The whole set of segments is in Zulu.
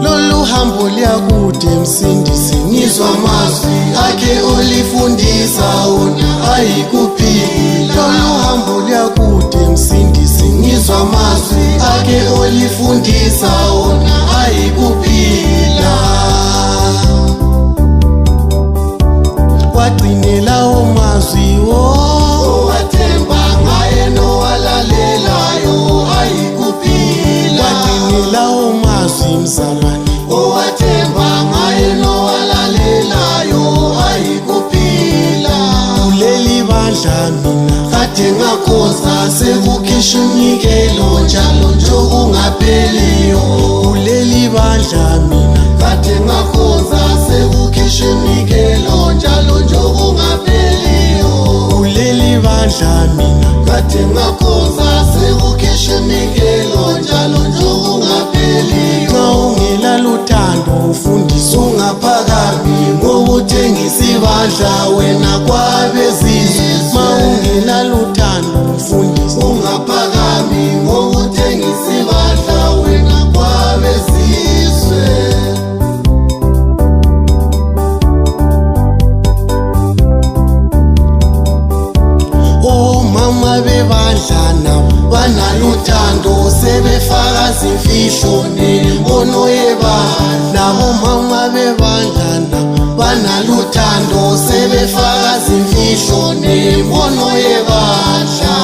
Lolu hambo liyakude msindisi, ngizwa amazwi akhe olifundisa wona ayikuphila. Lolu hambo liyakude msindisi, ngizwa amazwi akhe olifundisa wona ayikuphila. Wagcinela amazwi owathemba ngaye nowalalelayo ayikuphila. Wagcinela amazwi mzalwane owathemba ngaye nowalalelayo ayikuphila. Kuleli bandla mina kade ngakhoza sekukhishwa umnikelo njalo nje kungapheliyo. Kuleli bandla mina kade ngakhoza sekukhishwa umnikelo njalo nje kungapheliyo. Kuleli bandla mina kade ngakhoza sekukhishwa umnikelo njalo nje kungapheliyo. Nxa ungela luthando ufundisa ungaphakami ngokuthengisa ibandla wena kwabezizwe. Ma ungela luthando ufundisa ungaphakami ngokuthengisa ibandla wena kwabezizwe. Omama bebandla nabo banaluthando sebefaka izimfihlo nembono yebandla. Nabo mama bebandla nabo banaluthando sebefaka izimfihlo nembono yebandla.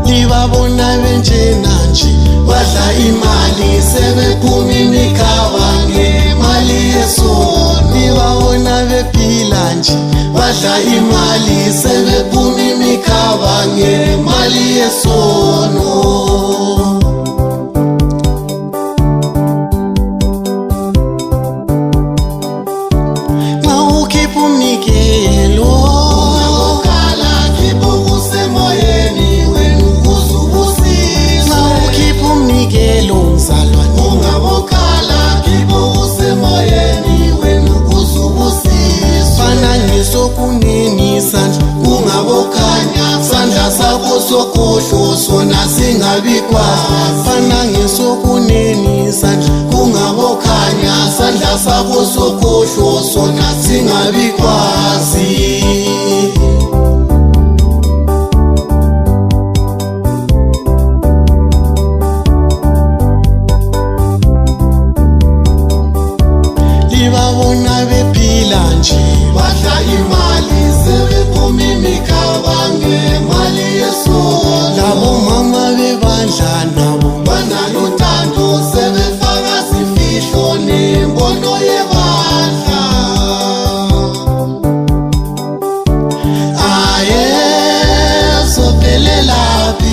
Libabona benjena nje badla imali sebephuma imikhaba ngemali yesono. Libabona bephila nje badla imali sebephuma imikhaba ngemali yesono. Nxa ukhipha umnikelo mzalwane ungabokhala kibo usemoyeni wena ukuzubusiswa. Fana ngesokunene sandla kungabokhanya sandla sakho sokhohlo sona singabikwazi. Fana ngesokunene sandla kungabokhanya sandla sakho sokhohlo sona singabikwazi. Libabona bephila nje badla imali sebephuma imikhaba ngemali yesono. Labo mama bebandla nabo banaluthando sebefaka izimfihlo nembono yebandla. Aye sophelelaphi